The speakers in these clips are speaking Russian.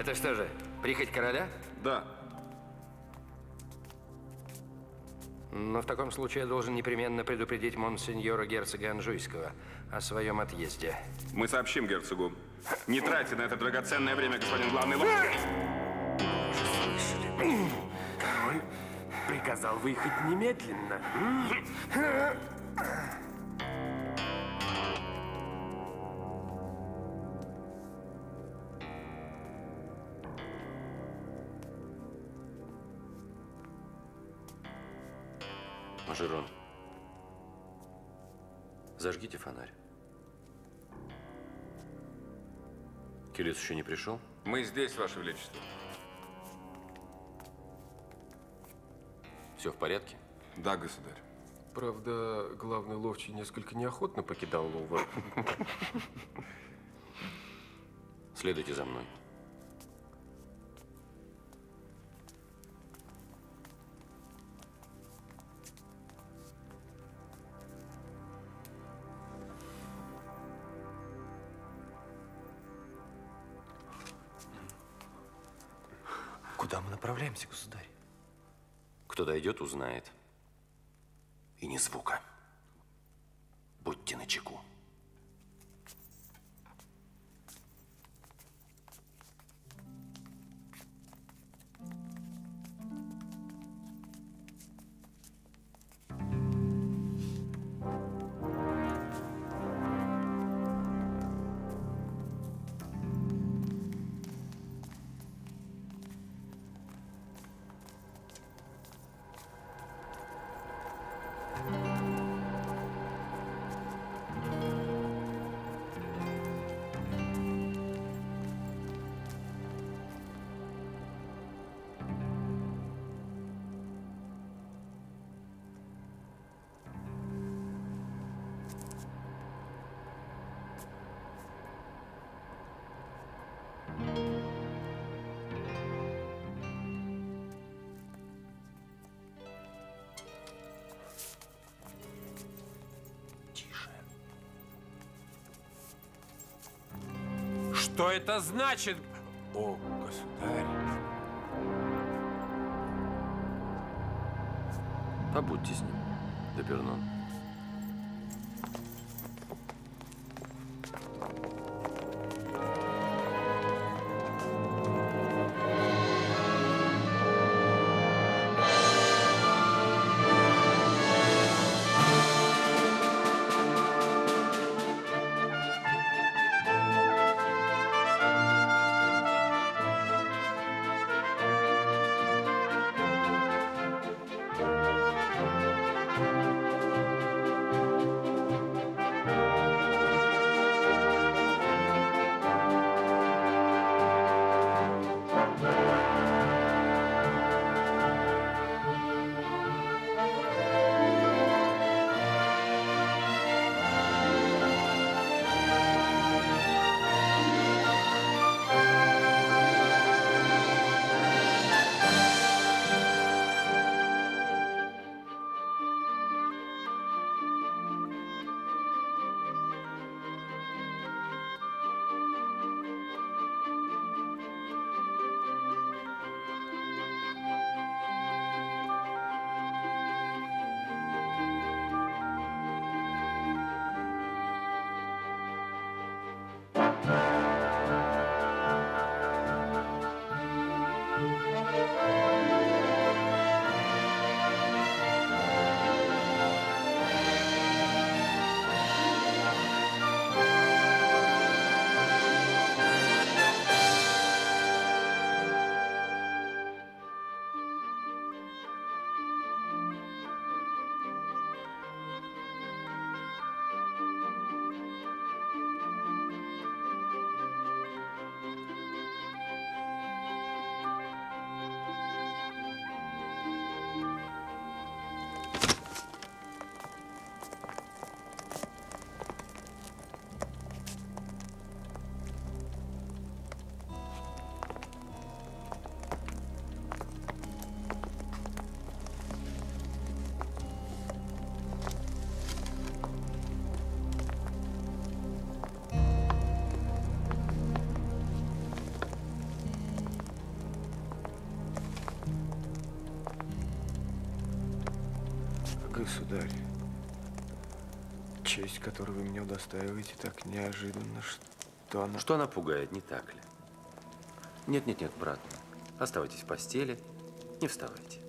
Это что же, прихоть короля? Да. Но в таком случае я должен непременно предупредить монсеньора герцога Анжуйского о своем отъезде. Мы сообщим герцогу. Не тратьте на это драгоценное время, господин главный лорд. Вы уже слышали? Король приказал выехать немедленно. Жерон, зажгите фонарь. Кирис еще не пришел? Мы здесь, Ваше Величество. Все в порядке? Да, государь. Правда, главный ловчий несколько неохотно покидал Лувр. Следуйте за мной. Куда мы направляемся, государь? Кто дойдет, узнает. И ни звука. Будьте начеку. Что это значит? О, государь. Побудьте с ним, Депернон. Государь, честь, которую вы мне удостаиваете, так неожиданно, что она... Что она пугает, не так ли? Нет, брат. Оставайтесь в постели, не вставайте.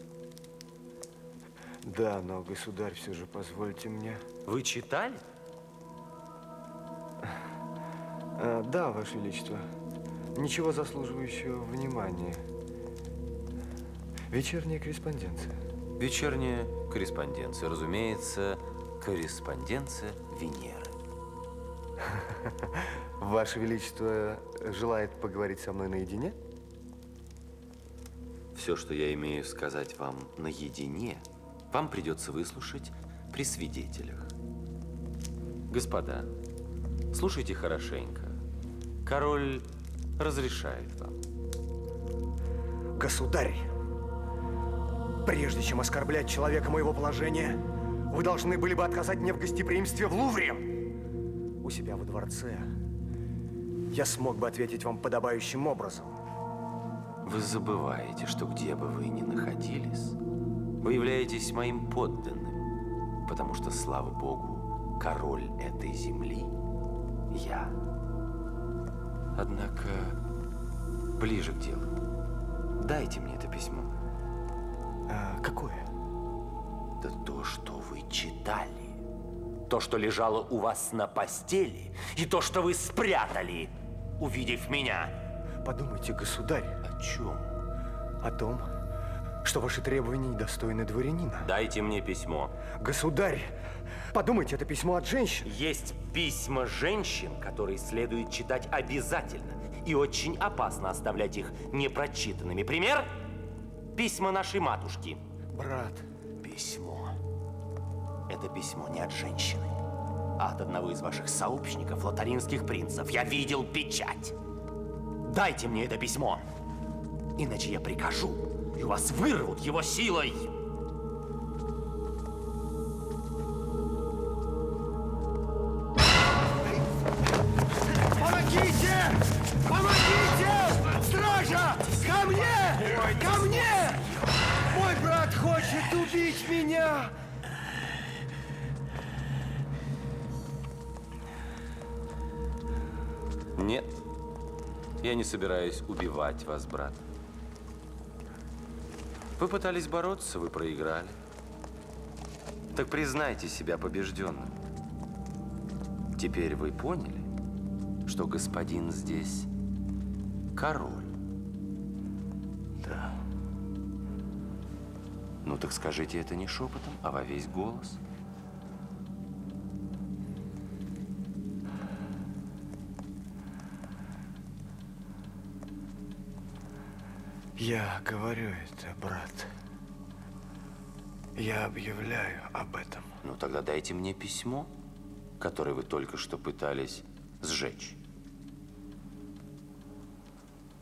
Да, но, государь, все же позвольте мне... Вы читали? Да, Ваше Величество. Ничего заслуживающего внимания. Вечерняя корреспонденция. Вечерняя корреспонденция, разумеется, корреспонденция Венеры. Ваше Величество желает поговорить со мной наедине? Все, что я имею сказать вам наедине, вам придется выслушать при свидетелях. Господа, слушайте хорошенько. Король разрешает вам. Государь, прежде чем оскорблять человека моего положения, вы должны были бы отказать мне в гостеприимстве в Лувре. У себя во дворце я смог бы ответить вам подобающим образом. Вы забываете, что где бы вы ни находились, вы являетесь моим подданным, потому что, слава Богу, король этой земли – я. Однако, ближе к делу. Дайте мне это письмо. Какое? Да то, что вы читали. То, что лежало у вас на постели, и то, что вы спрятали, увидев меня. Подумайте, государь, О чем? о том, что ваши требования недостойны дворянина. Дайте мне письмо. Государь, подумайте, это письмо от женщин. Есть письма женщин, которые следует читать обязательно. И очень опасно оставлять их непрочитанными. Пример – письма нашей матушки. Брат, Письмо. Это письмо не от женщины, а от одного из ваших сообщников, лотаринских принцев. Я видел печать. Дайте мне это письмо, иначе я прикажу, и у вас вырвут его силой. помогите! Помогите! Стража! Ко мне! Ко мне! Мой брат хочет убить меня! Нет, я не собираюсь убивать вас, брат. Вы пытались бороться, вы проиграли. Так признайте себя побежденным. Теперь вы поняли, что господин здесь король? Да. Ну так скажите это не шепотом, а во весь голос. Я говорю это, брат. Я объявляю об этом. Ну тогда дайте мне письмо, которое вы только что пытались сжечь.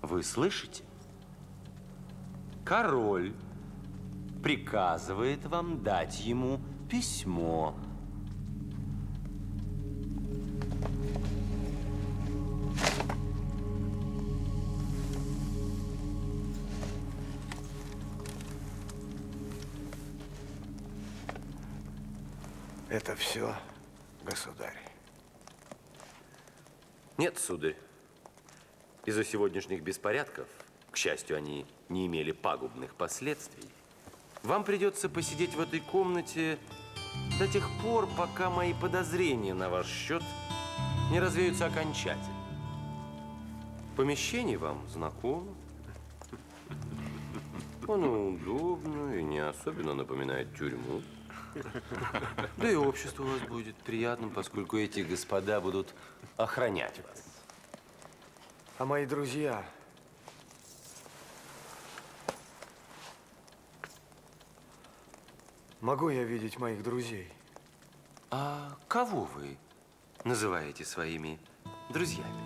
Вы слышите? Король приказывает вам дать ему письмо. Это все, государь. Нет, сударь. Из-за сегодняшних беспорядков, к счастью, они не имели пагубных последствий, вам придется посидеть в этой комнате до тех пор, пока мои подозрения на ваш счет не развеются окончательно. Помещение вам знакомо. Оно удобно и не особенно напоминает тюрьму. Да и общество у вас будет приятным, поскольку эти господа будут охранять вас. А мои друзья... Могу я видеть моих друзей? А кого вы называете своими друзьями?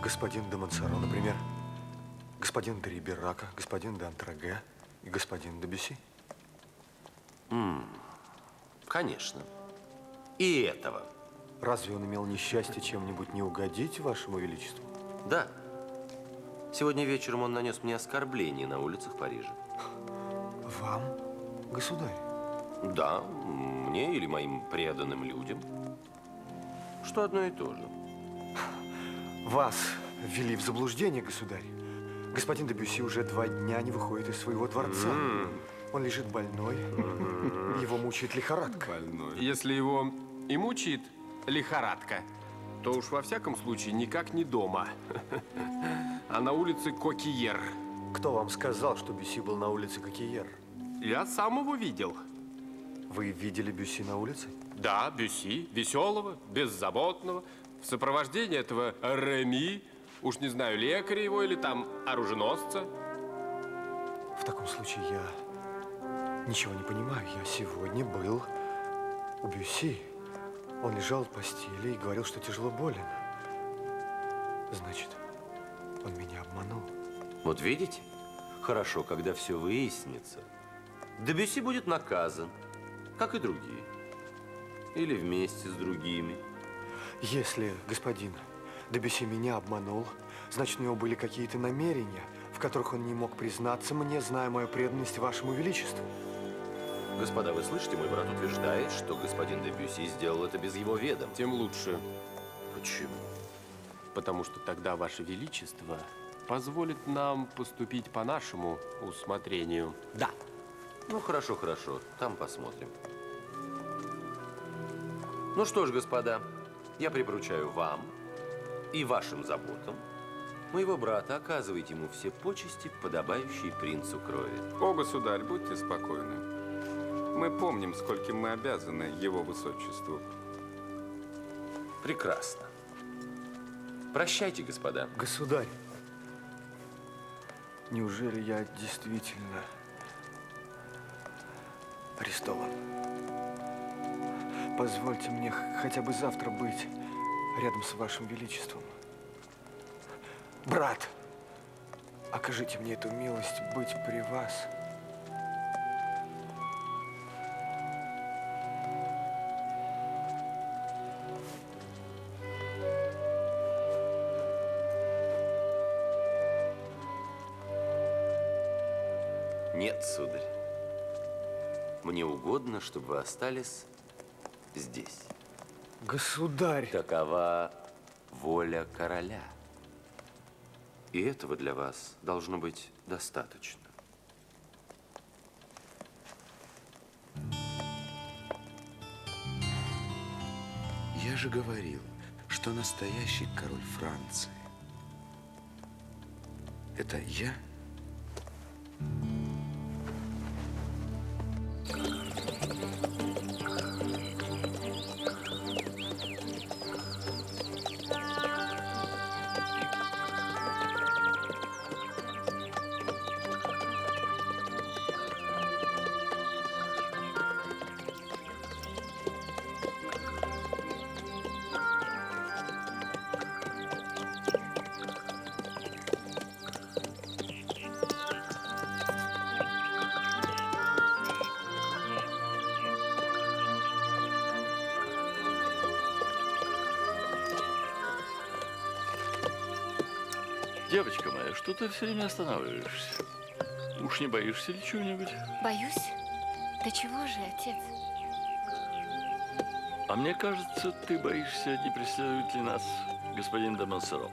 Господин де Монсоро, например. Господин де Риберака, господин де Антраге и господин де Бюсси. Конечно. И этого. Разве он имел несчастье чем-нибудь не угодить вашему величеству? Да. Сегодня вечером он нанес мне оскорбление на улицах Парижа. Вам? Государь, Да, мне или моим преданным людям. Что одно и то же. вас ввели в заблуждение, государь. Господин де Бюсси уже 2 дня не выходит из своего дворца. Он лежит больной, его мучает лихорадка. Если его и мучает лихорадка, то уж во всяком случае никак не дома, а на улице Кокиер. Кто вам сказал, что Бюсси был на улице Кокиер? Я сам его видел. Вы видели Бюсси на улице? Да, Бюсси, веселого, беззаботного, в сопровождении этого Реми, уж не знаю, лекаря его или там оруженосца. В таком случае я ничего не понимаю. Я сегодня был у Бюсси. Он лежал в постели и говорил, что тяжело болен. Значит, он меня обманул. Вот видите? Хорошо, когда все выяснится. Дебюсси будет наказан, как и другие. Или вместе с другими. Если господин де Бюсси меня обманул, значит, у него были какие-то намерения, в которых он не мог признаться мне, зная мою преданность вашему величеству. Господа, вы слышите, мой брат утверждает, что господин де Бюсси сделал это без его ведома. Тем лучше, Почему? потому что тогда Ваше Величество позволит нам поступить по нашему усмотрению. Да. Ну, хорошо, хорошо. Там посмотрим. Ну что ж, господа, я припоручаю вам и вашим заботам моего брата оказывать ему все почести, подобающие принцу крови. О, государь, будьте спокойны. Мы помним, скольким мы обязаны его высочеству. Прекрасно. Прощайте, господа. Государь, неужели я действительно арестован? Позвольте мне хотя бы завтра быть рядом с вашим величеством. Брат, окажите мне эту милость быть при вас. Нет, сударь. Мне угодно, чтобы вы остались здесь. Государь! Такова воля короля. И этого для вас должно быть достаточно. Я же говорил, что настоящий король Франции – это я. Девочка моя, что ты все время останавливаешься? Уж не боишься ли чего-нибудь? Боюсь? Да чего же, отец? А мне кажется, ты боишься, не преследует ли нас господин де Монсоро.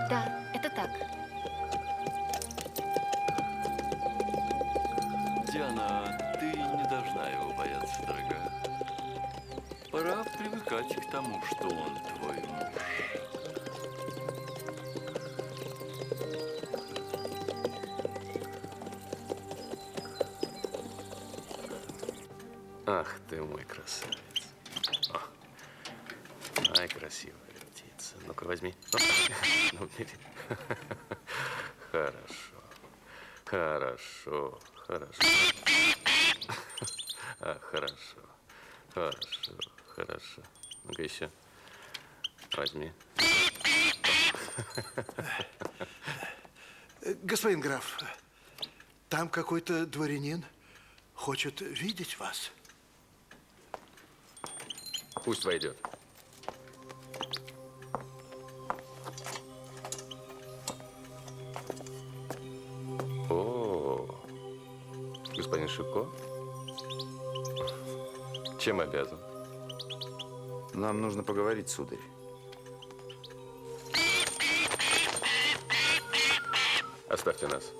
Да, это так. Диана, ты не должна его бояться, дорогая. Пора привыкать к тому, что он твой муж. Ах ты мой красавец. О, ай, красивая птица. Ну-ка, возьми. Ну, бери. Хорошо. Хорошо. Хорошо. А, хорошо. Хорошо. Хорошо. Ну-ка еще. Возьми. Господин граф, там какой-то дворянин хочет видеть вас. Пусть войдет. Шико? Чем обязан? Нам нужно поговорить, сударь. Оставьте нас.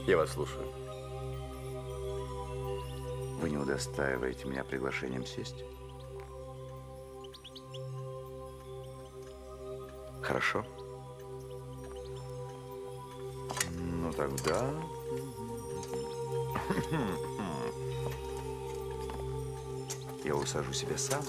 Я вас слушаю. Вы не удостаиваете меня приглашением сесть? Хорошо. Ну тогда... Я усажу себя сам.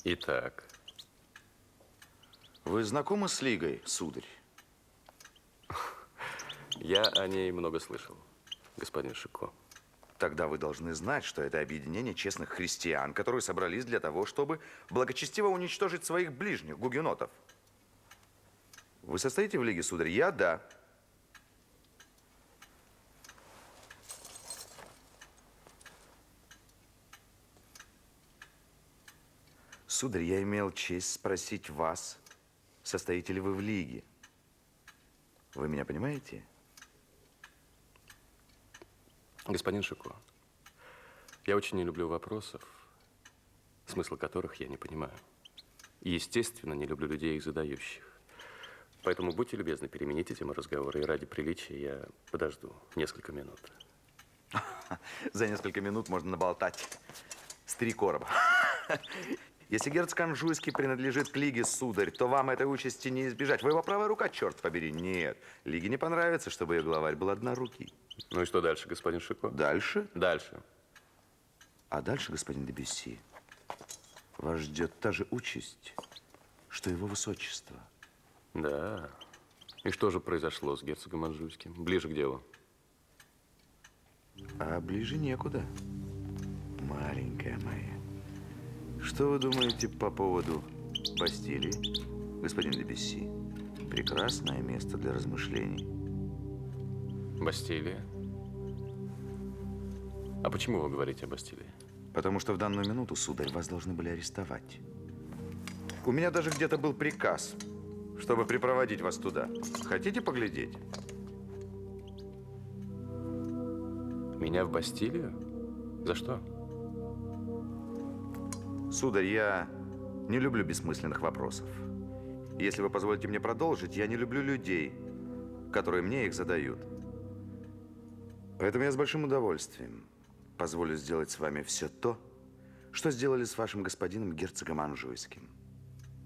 Итак, вы знакомы с Лигой, сударь? я о ней много слышал, господин Шико. Тогда вы должны знать, что это объединение честных христиан, которые собрались для того, чтобы благочестиво уничтожить своих ближних, гугенотов. Вы состоите в Лиге, сударь? Я – да. Сударь, я имел честь спросить вас, состоите ли вы в Лиге. Вы меня понимаете? Господин Шико, я очень не люблю вопросов, смысла которых я не понимаю. И, естественно, не люблю людей, их задающих. Поэтому будьте любезны, перемените тему разговора, и ради приличия я подожду несколько минут. За несколько минут можно наболтать с 3 короба. Если герцог Анжуйский принадлежит к Лиге, сударь, то вам этой участи не избежать. Вы его правая рука, черт побери. Нет, Лиге не понравится, чтобы ее главарь был однорукий. Ну и что дальше, господин Шико? Дальше? Дальше. А дальше, господин де Бюсси, вас ждет та же участь, что его высочество. Да. И что же произошло с герцогом Анжуйским? Ближе к делу. А ближе некуда, маленькая моя. Что вы думаете по поводу Бастилии, господин де Бюсси? Прекрасное место для размышлений. Бастилия? А почему вы говорите о Бастилии? Потому что в данную минуту, сударь, вас должны были арестовать. У меня даже где-то был приказ, чтобы припроводить вас туда. Хотите поглядеть? Меня в Бастилию? За что? Сударь, я не люблю бессмысленных вопросов. Если вы позволите мне продолжить, я не люблю людей, которые мне их задают. Поэтому я с большим удовольствием позволю сделать с вами все то, что сделали с вашим господином герцогом Анжуйским.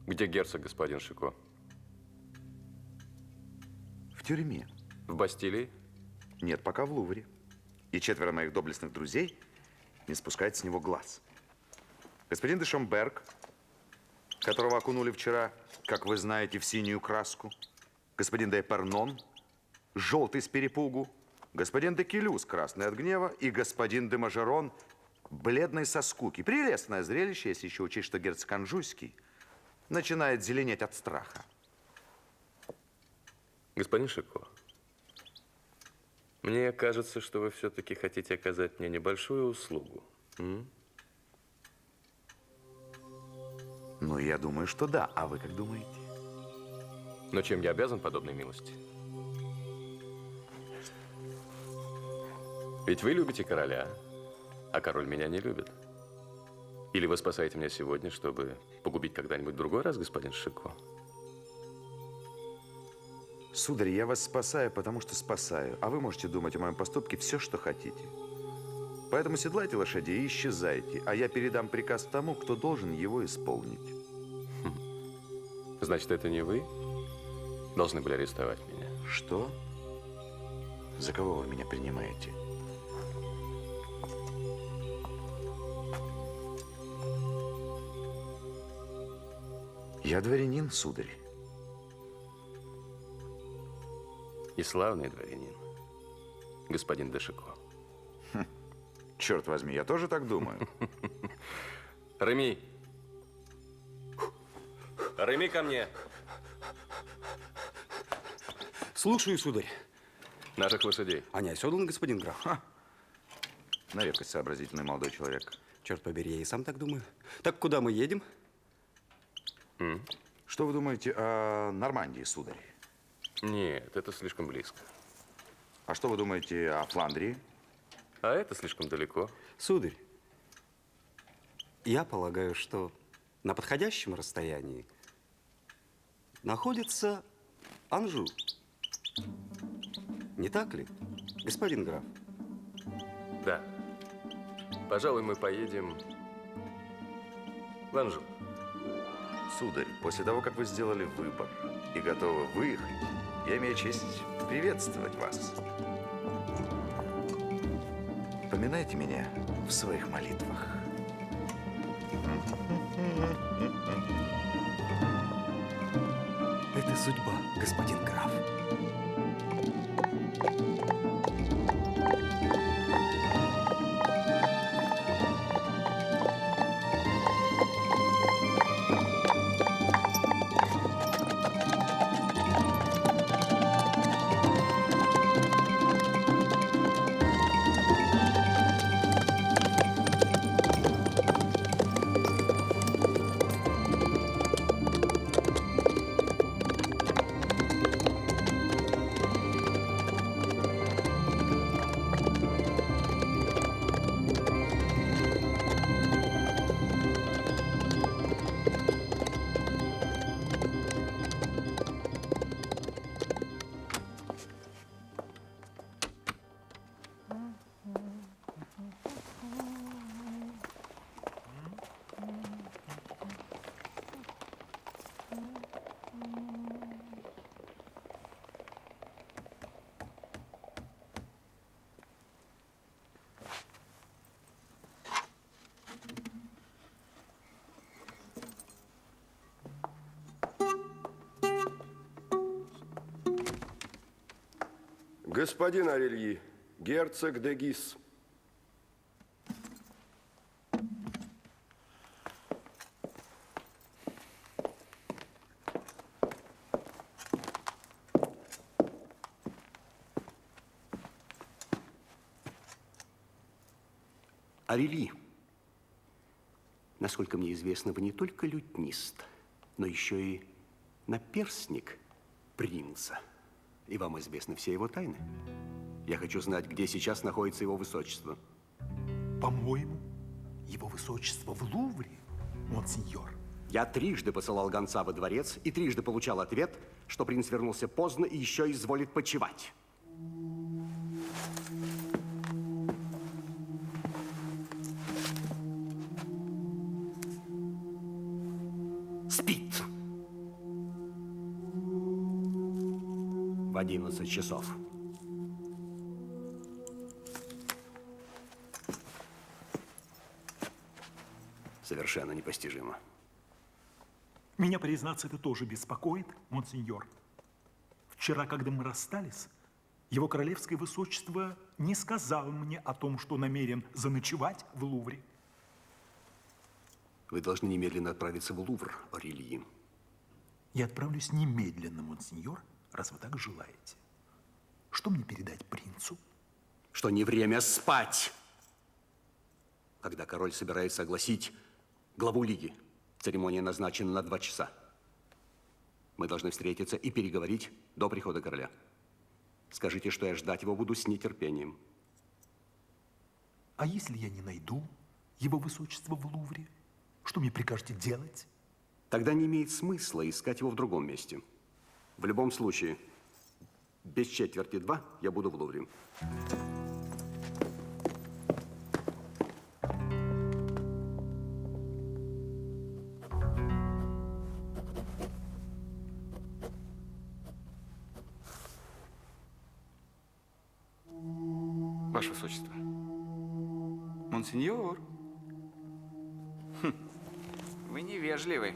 Где герцог, господин Шико? В тюрьме. В Бастилии? Нет, пока в Лувре. И 4 моих доблестных друзей не спускают с него глаз. Господин де Шомберг, которого окунули вчера, как вы знаете, в синюю краску. Господин де Пернон, желтый с перепугу. Господин де Келюс, красный от гнева. И господин де Мажерон, бледный со скуки. Прелестное зрелище, если еще учесть, что герцог Анжуйский начинает зеленеть от страха. Господин Шико, мне кажется, что вы все-таки хотите оказать мне небольшую услугу. Ну, я думаю, что да. А вы как думаете? Но чем я обязан подобной милости? Ведь вы любите короля, а король меня не любит. Или вы спасаете меня сегодня, чтобы погубить когда-нибудь в другой раз, господин Шико? Сударь, я вас спасаю, потому что спасаю. А вы можете думать о моем поступке все, что хотите. Поэтому седлайте лошадей и исчезайте, а я передам приказ тому, кто должен его исполнить. Значит, это не вы должны были арестовать меня? Что? За кого вы меня принимаете? Я дворянин, сударь. И славный дворянин, господин де Шико. Черт возьми, я тоже так думаю. Реми. Реми ко мне. Слушаю, сударь. Наших лошадей. Они оседланы, господин граф. На редкость сообразительный молодой человек. Черт побери, я и сам так думаю. Так куда мы едем? Что вы думаете о Нормандии, сударь? Нет, это слишком близко. А что вы думаете о Фландрии? А это слишком далеко. Сударь, я полагаю, что на подходящем расстоянии находится Анжу. Не так ли, господин граф? Да. Пожалуй, мы поедем в Анжу. Сударь, после того, как вы сделали выбор и готовы выехать, я имею честь приветствовать вас. Поминайте меня в своих молитвах. Это судьба, господин граф. Господин Орельи, герцог де Гис. Орельи, насколько мне известно, вы не только лютнист, но еще и наперстник принца. И вам известны все его тайны. Я хочу знать, где сейчас находится его высочество. По-моему, его высочество в Лувре, монсеньор. Я трижды посылал гонца во дворец и трижды получал ответ, что принц вернулся поздно и еще изволит почивать. Спит. В 11 часов. Совершенно непостижимо. Меня, признаться, это тоже беспокоит, монсеньор. Вчера, когда мы расстались, его королевское высочество не сказал мне о том, что намерен заночевать в Лувре. Вы должны немедленно отправиться в Лувр, Орельи. Я отправлюсь немедленно, монсеньор, раз вы так желаете. Что мне передать принцу? Что не время спать. Когда король собирается огласить главу лиги, церемония назначена на 2 часа. Мы должны встретиться и переговорить до прихода короля. Скажите, что я ждать его буду с нетерпением. А если я не найду его высочество в Лувре, что мне прикажете делать? Тогда не имеет смысла искать его в другом месте. В любом случае, без 1:45 я буду в Лувре. Ваше Высочество. Монсеньор. Вы невежливы.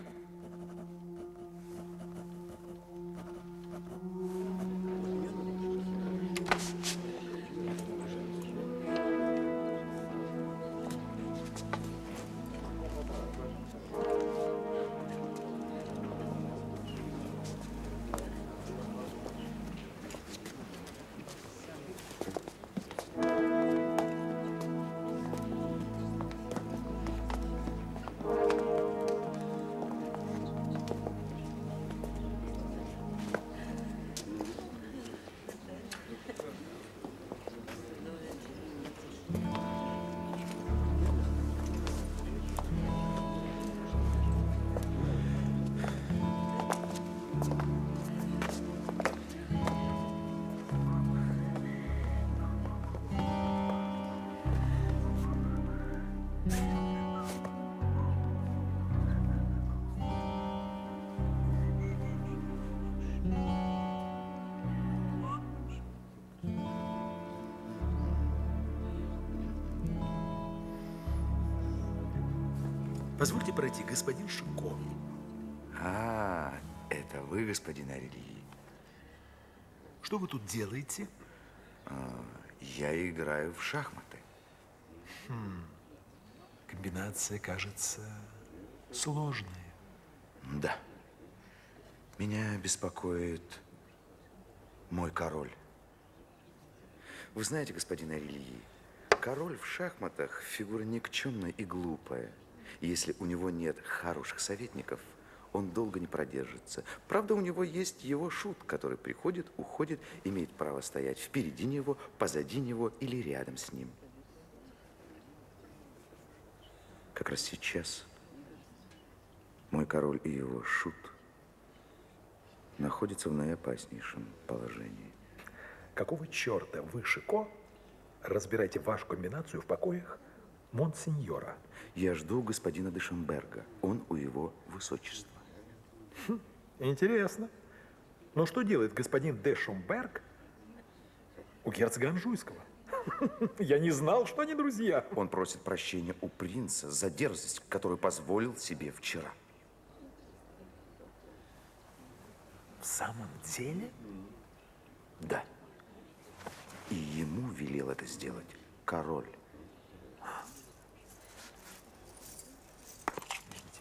Позвольте пройти, господин Шико. А, это вы, господин Арельи. Что вы тут делаете? Я играю в шахматы. Комбинация кажется сложная. Да. Меня беспокоит мой король. Вы знаете, господин Арельи, король в шахматах фигура никчемная и глупая. И если у него нет хороших советников, он долго не продержится. Правда, у него есть его шут, который приходит, уходит, имеет право стоять впереди него, позади него или рядом с ним. Как раз сейчас мой король и его шут находятся в наиопаснейшем положении. Какого черта вы, Шико, разбираете вашу комбинацию в покоях монсеньора? Я жду господина де Шомберга. Он у его высочества. Интересно. Но что делает господин де Шомберг у герцога Анжуйского? Я не знал, что они друзья. Он просит прощения у принца за дерзость, которую позволил себе вчера. В самом деле? Да. И ему велел это сделать король.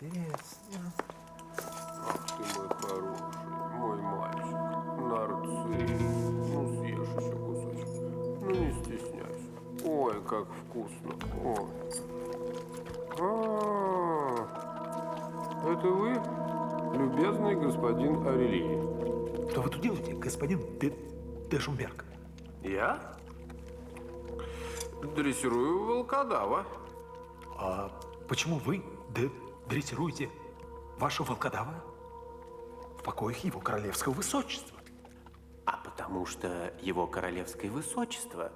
Интересно. Ах ты мой хороший, мой мальчик, нарцисс. Ну, съешь еще кусочек. Ну, не стесняйся. Ой, как вкусно. Ой. Это вы, любезный господин Арельи? Что вы тут делаете, господин де Шомберг? Я? Дрессирую волкодава. А почему вы дрессируете вашего волкодава в покоях его королевского высочества? А потому что его королевское высочество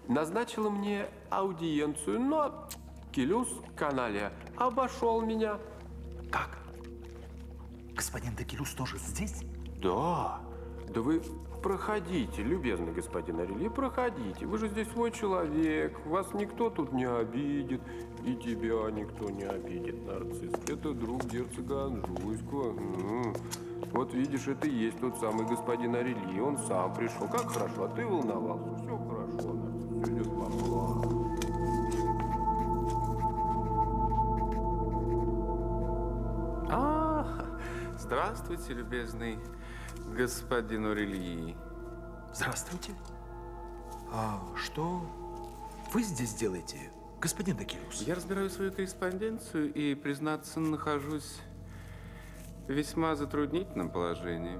назначило мне аудиенцию, но Келюс Каналия обошел меня. Как? Господин де Келюс тоже здесь? Да. Да вы проходите, любезный господин Арельи, проходите. Вы же здесь свой человек. Вас никто тут не обидит. И тебя никто не обидит, нарцисс. Это друг герцога Анжуйского. Вот видишь, это и есть тот самый господин Арельи. Он сам пришел. Как хорошо, а ты волновался. Все хорошо, нарцисс. Все идет по плану. Здравствуйте, любезный господин Арельи. Здравствуйте. А что вы здесь делаете, господин де Келюс? Я разбираю свою корреспонденцию и, признаться, нахожусь в весьма затруднительном положении.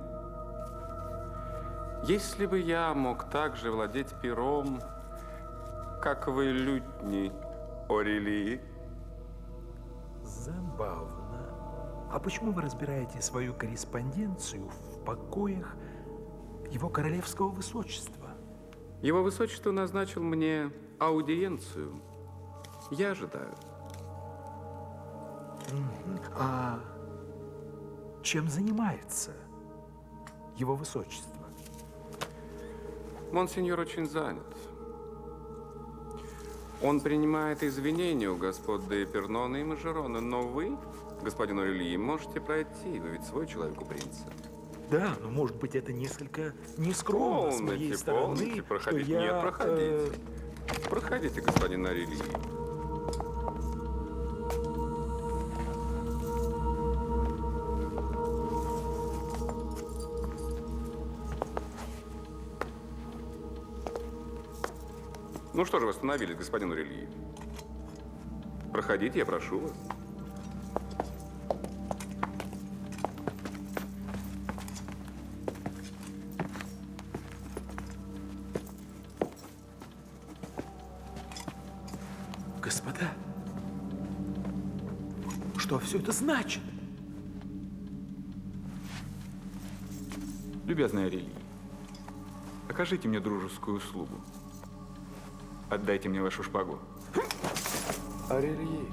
Если бы я мог также владеть пером, как вы, лютни, Арельи. Забавно. А почему вы разбираете свою корреспонденцию в покоях его королевского высочества? Его высочество назначил мне аудиенцию. Я ожидаю. А чем занимается его высочество? Монсеньор очень занят. Он принимает извинения у господ де Пернона и Мажерона, но вы, господин Арельи, можете пройти, вы ведь свой человек у принца. Да, но может быть это несколько нескромно с моей стороны. Полностью, проходите. Что я, Нет, проходите. Проходите, господин Арельи. Ну что же вы остановились, господин Арельи? Проходите, я прошу вас. Господа, что все это значит? Любезный Арельи, окажите мне дружескую услугу. Отдайте мне вашу шпагу. Арельи,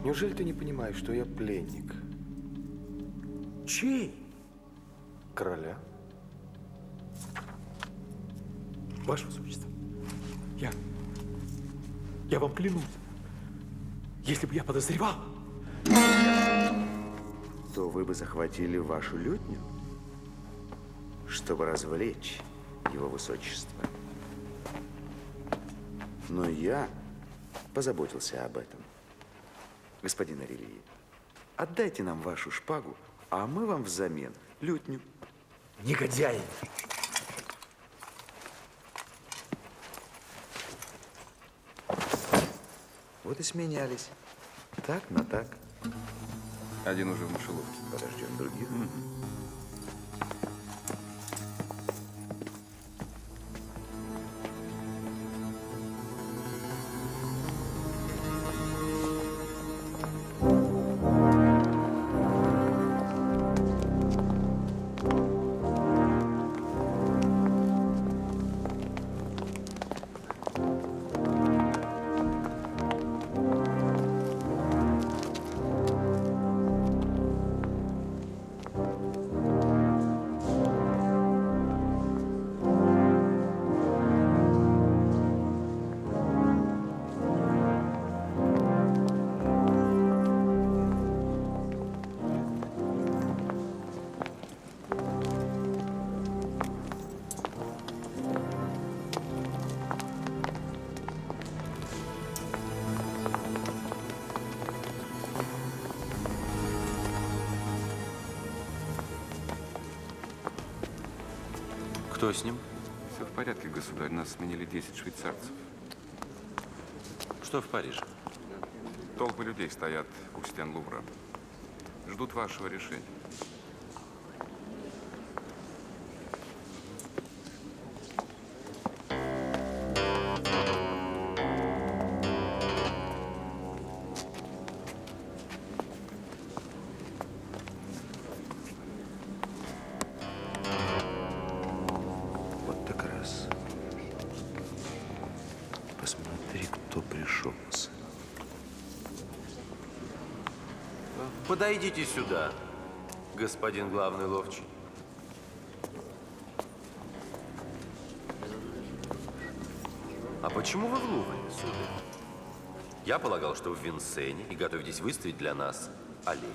неужели ты не понимаешь, что я пленник? Чей? Короля. Ваше Высочество, я вам клянусь, если бы я подозревал, что вы бы захватили вашу лютню, чтобы развлечь его высочество. Но я позаботился об этом. Господин Орелий, отдайте нам вашу шпагу, а мы вам взамен лютню. Негодяй! Вот и сменялись. Так на так. Один уже в мышеловке. Подождем других. Кто с ним? Все в порядке, государь. Нас сменили 10 швейцарцев. Что в Париже? Толпы людей стоят у стен Лувра. Ждут вашего решения. Вот так раз. Посмотри, кто пришел. Подойдите сюда, господин главный ловчий. А почему вы в Лувре, сударь? Я полагал, что в Винсене и готовитесь выставить для нас оленя.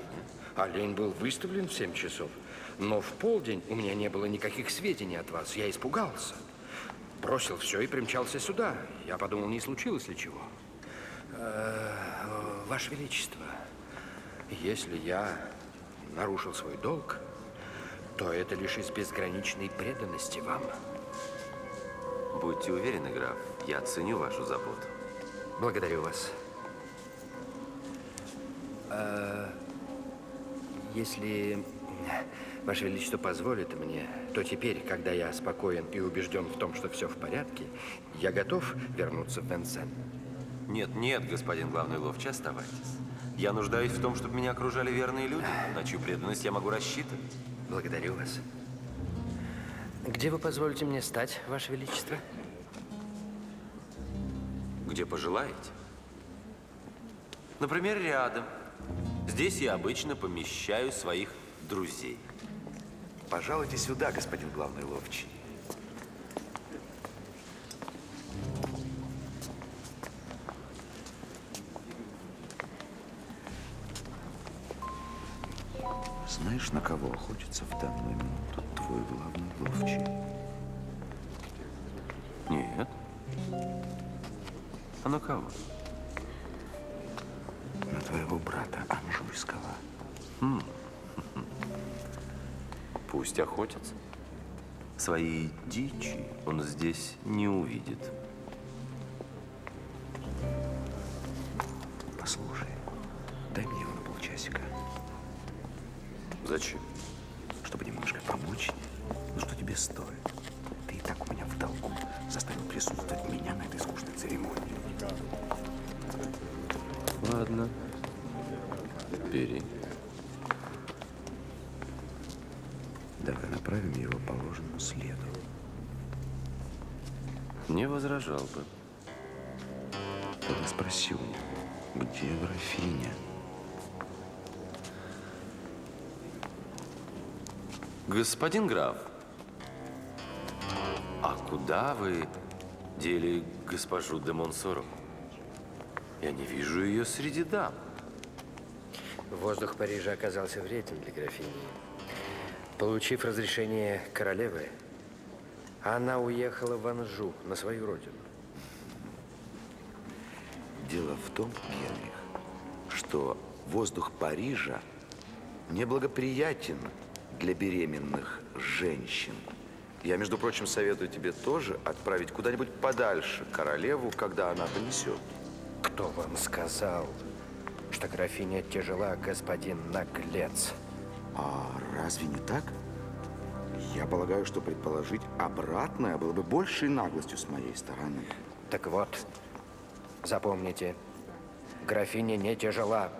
Олень был выставлен в 7 часов, но в полдень у меня не было никаких сведений от вас. Я испугался. Бросил все и примчался сюда. Я подумал, не случилось ли чего. Ваше Величество, если я нарушил свой долг, то это лишь из безграничной преданности вам. Будьте уверены, граф, я ценю вашу заботу. Благодарю вас. Если Ваше Величество позволит мне, то теперь, когда я спокоен и убежден в том, что все в порядке, я готов вернуться в Винсен. Нет, нет, господин главный ловчий, оставайтесь. Я нуждаюсь в том, чтобы меня окружали верные люди, на чью преданность я могу рассчитывать. Благодарю вас. Где вы позволите мне стать, Ваше Величество? Где пожелаете. Например, рядом. Здесь я обычно помещаю своих друзей. Пожалуйте сюда, господин главный ловчий. Знаешь, на кого охотится в данную минуту твой главный ловчий? Нет. А на кого? На твоего брата Анжуйского. Пусть охотится. Своей дичи он здесь не увидит. Послушай, дай мне его на полчасика. Зачем? Чтобы немножко помочь. Ну что тебе стоит? Ты и так у меня в долгу. Заставил присутствовать меня на этой скучной церемонии. Ладно. Бери. Давай направим его по ложному следу. Не возражал бы. Тогда спроси у него, где графиня? Господин граф, а куда вы дели госпожу де Монсоро? Я не вижу ее среди дам. Воздух Парижа оказался вреден для графини. Получив разрешение королевы, она уехала в Анжу, на свою родину. Дело в том, Генрих, что воздух Парижа неблагоприятен для беременных женщин. Я, между прочим, советую тебе тоже отправить куда-нибудь подальше королеву, когда она донесет. Кто вам сказал, что графиня тяжела, господин наглец? А разве не так? Я полагаю, что предположить обратное было бы большей наглостью с моей стороны. Так вот, запомните, графиня не тяжела.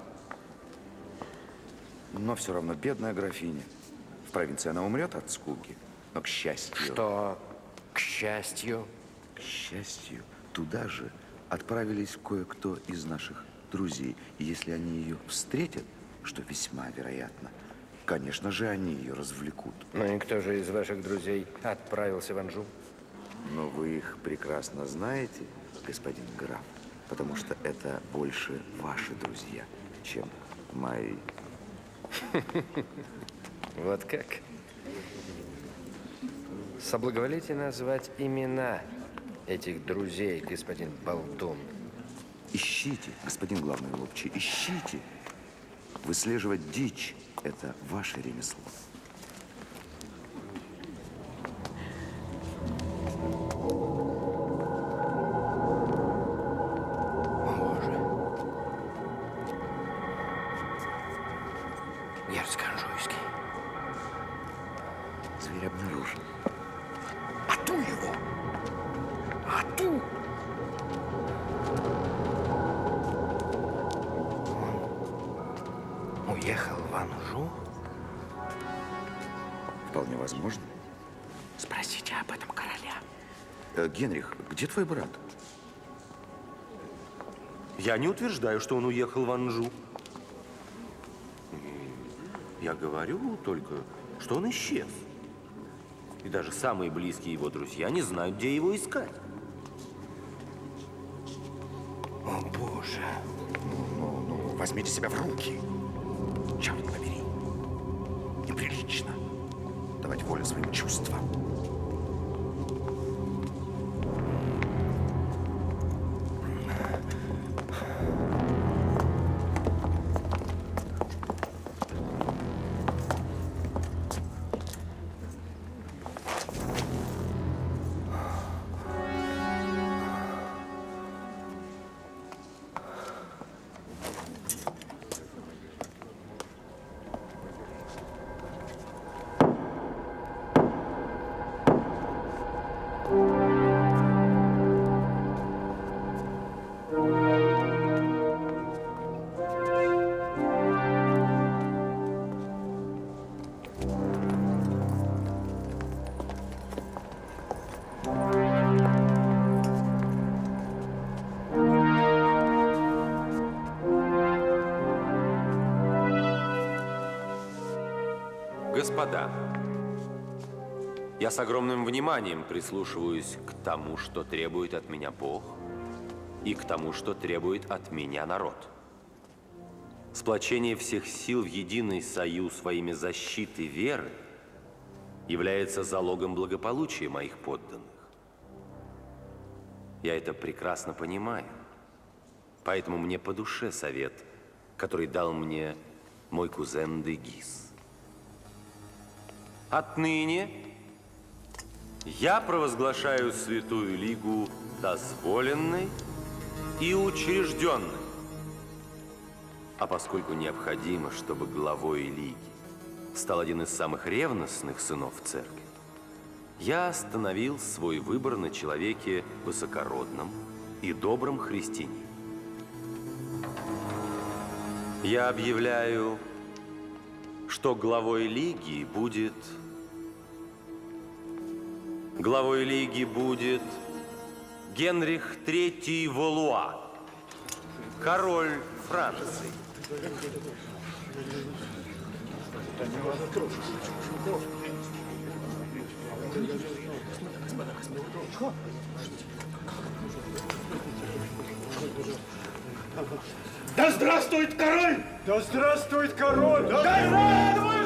Но все равно бедная графиня. В провинции она умрет от скуки. Но к счастью... Что к счастью? К счастью, туда же отправились кое-кто из наших друзей. И если они ее встретят, что весьма вероятно, конечно же, они ее развлекут. Ну и кто же из ваших друзей отправился в Анжу? Но вы их прекрасно знаете, господин граф, потому что это больше ваши друзья, чем мои. Вот как? Соблаговолите назвать имена этих друзей, господин Болтун. Ищите, господин главный ловчий, ищите. Выслеживать дичь – это ваше ремесло. Герцог Анжуйский. Зверь обнаружен. Ату его! Ату! Он уехал в Анжу? Вполне возможно. Спросите об этом короля. Генрих, где твой брат? Я не утверждаю, что он уехал в Анжу. Я говорю только, что он исчез. И даже самые близкие его друзья не знают, где его искать. О, Боже. Ну, возьмите себя в руки. Черт побери. Неприлично давать волю своим чувствам. Господа, я с огромным вниманием прислушиваюсь к тому, что требует от меня Бог, и к тому, что требует от меня народ. Сплочение всех сил в единый союз во имя защиты веры является залогом благополучия моих подданных. Я это прекрасно понимаю, поэтому мне по душе совет, который дал мне мой кузен де Гис. Отныне я провозглашаю Святую Лигу дозволенной и учрежденной. А поскольку необходимо, чтобы главой Лиги стал один из самых ревностных сынов церкви, я остановил свой выбор на человеке высокородном и добром христианине. Я объявляю, что главой Лиги будет Генрих III Валуа, король Франции. Да здравствует король! Да здравствует король! Да здравствует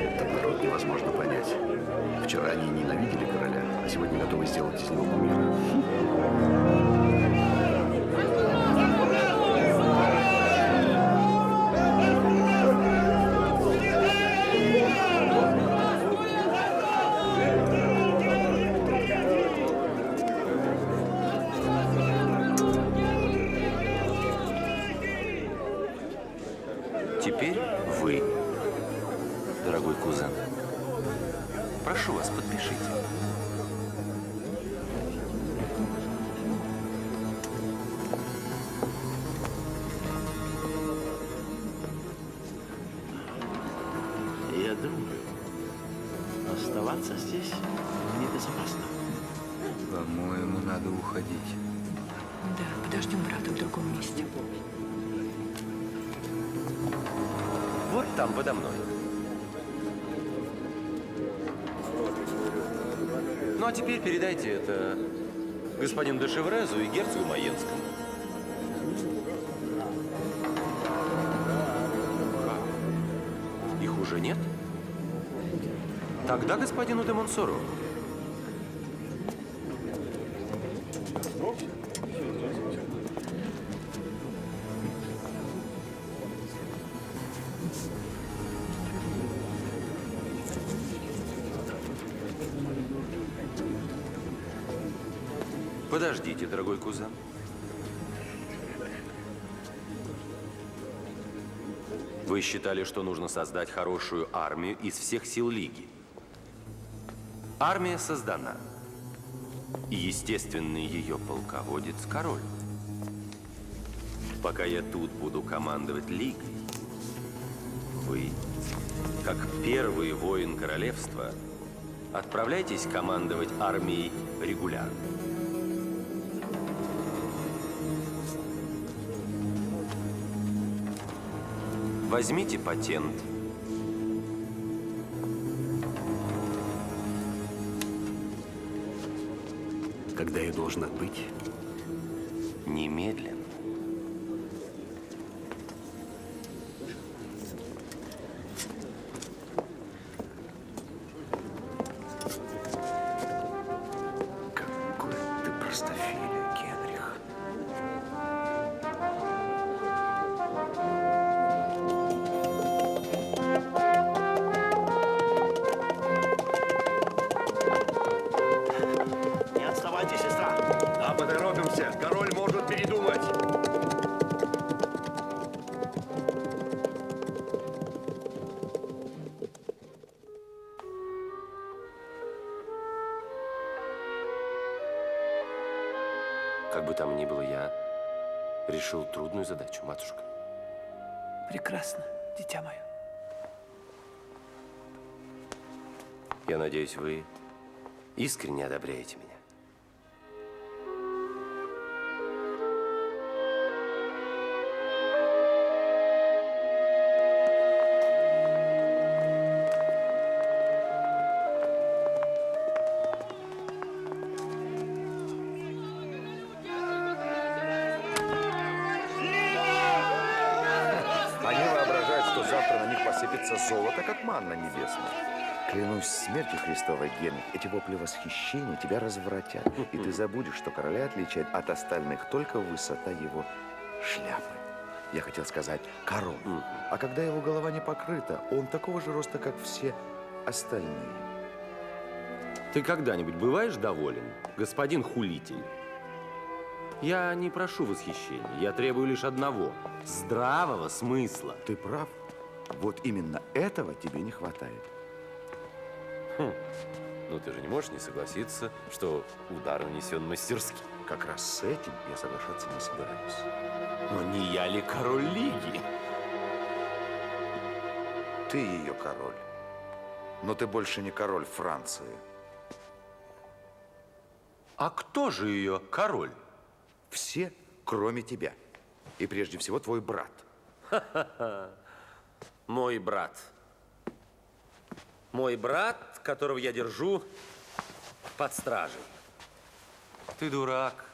Этот народ невозможно понять. Вчера они ненавидели короля, а сегодня готовы сделать из него кумира. Теперь вы, дорогой кузен. Прошу вас, подпишите. Я думаю, оставаться здесь небезопасно. По-моему, надо уходить. Да, подождем брата в другом месте. Вот там, подо мной. Ну, а теперь передайте это господину де Шеврезу и герцогу Майенскому. Их уже нет? Тогда господину де Монсоро. Подождите, дорогой кузен. Вы считали, что нужно создать хорошую армию из всех сил Лиги. Армия создана. И естественный ее полководец – король. Пока я тут буду командовать Лигой, вы, как первый воин королевства, отправляйтесь командовать армией регулярно. Возьмите патент. Когда я должен отбыть? Немедленно. Какой ты простофиля, Генрих. Не отставайте, сестра. Да, поторопимся. Король может передумать. Как бы там ни было, я решил трудную задачу, матушка. Прекрасно, дитя мое. Я надеюсь, вы искренне одобряете меня. Они воображают, что завтра на них посыпется золото, как манна небесная. Клянусь смертью Христовой, Генрих, эти вопли восхищения тебя развратят. И ты забудешь, что короля отличает от остальных только высота его шляпы. Я хотел сказать король. А когда его голова не покрыта, он такого же роста, как все остальные. Ты когда-нибудь бываешь доволен, господин хулитель? Я не прошу восхищения, я требую лишь одного – здравого смысла. Ты прав. Вот именно этого тебе не хватает. Ну ты же не можешь не согласиться, что удар нанесен мастерски. Как раз с этим я соглашаться не собираюсь. Но не я ли король Лиги? Ты ее король. Но ты больше не король Франции. А кто же ее король? Все, кроме тебя. И прежде всего твой брат. Мой брат. Мой брат, которого я держу под стражей. Ты дурак,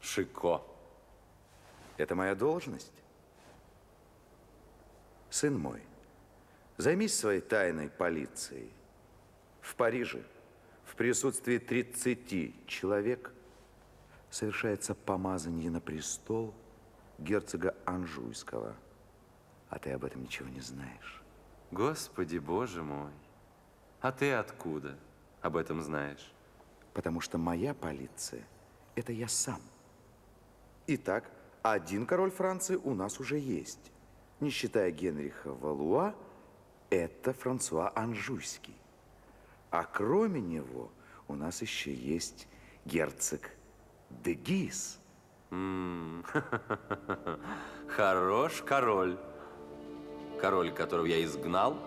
Шико. Это моя должность. Сын мой, займись своей тайной полицией. В Париже в присутствии 30 человек совершается помазание на престол герцога Анжуйского. А ты об этом ничего не знаешь. Господи, Боже мой. А ты откуда об этом знаешь? Потому что моя полиция – это я сам. Итак, один король Франции у нас уже есть. Не считая Генриха Валуа, это Франсуа Анжуйский. А кроме него у нас еще есть герцог де Гис. Хорош король. Король, которого я изгнал,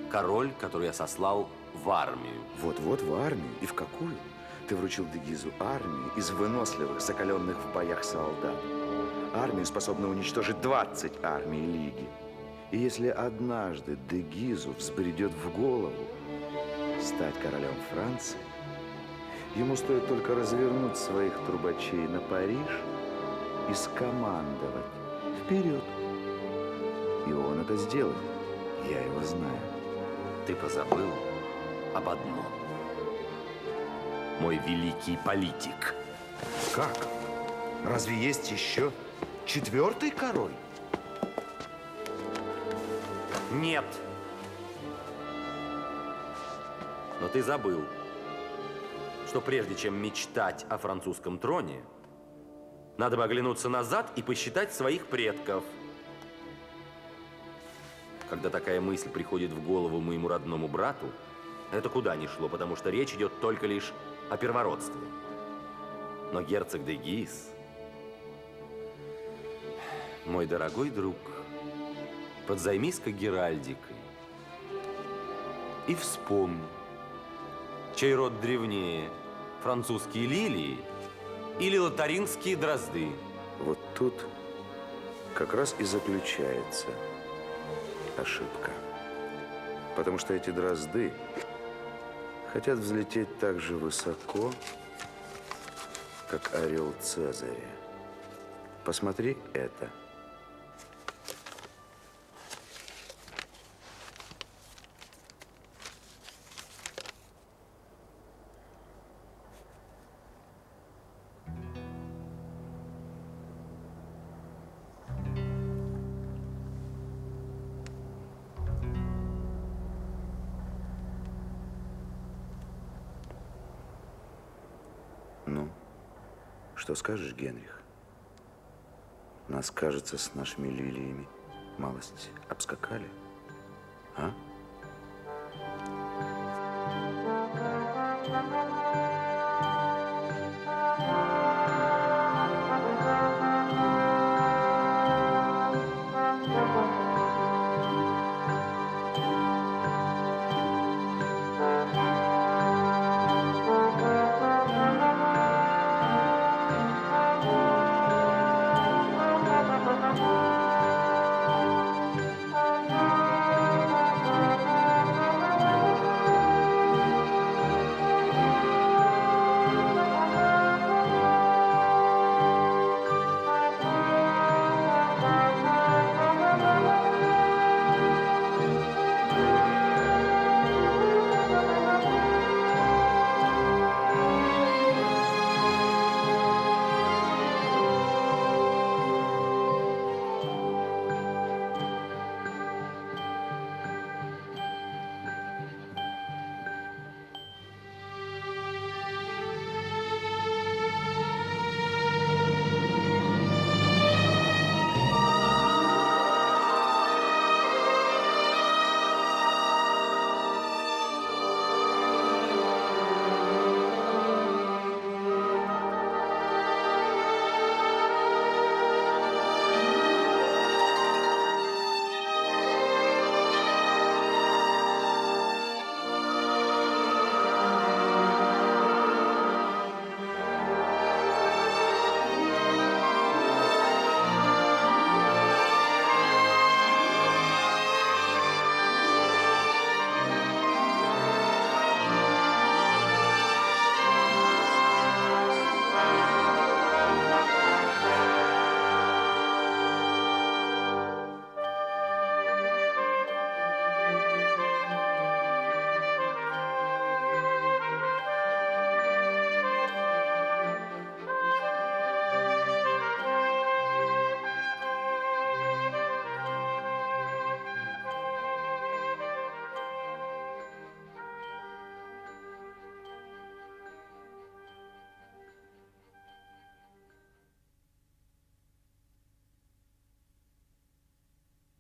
король, который я сослал в армию. Вот-вот в армию. И в какую? Ты вручил де Гизу армию из выносливых, закаленных в боях солдат. Армию, способную уничтожить 20 армий Лиги. И если однажды де Гизу взбредет в голову стать королем Франции, ему стоит только развернуть своих трубачей на Париж и скомандовать вперед. И он это сделает. Я его знаю. Ты позабыл об одном. Мой великий политик. Как? Разве есть еще 4-й король? Нет. Но ты забыл, что прежде чем мечтать о французском троне, надо бы оглянуться назад и посчитать своих предков. Когда такая мысль приходит в голову моему родному брату, это куда ни шло, потому что речь идет только лишь о первородстве. Но герцог де Гис, мой дорогой друг, подзаймись-ка геральдикой и вспомни, чей род древнее, французские лилии или лотарингские дрозды. Вот тут как раз и заключается ошибка. Потому что эти дрозды хотят взлететь так же высоко, как орел Цезаря. Посмотри это. Ну, что скажешь, Генрих? Нас, кажется, с нашими лилиями малость обскакали, а?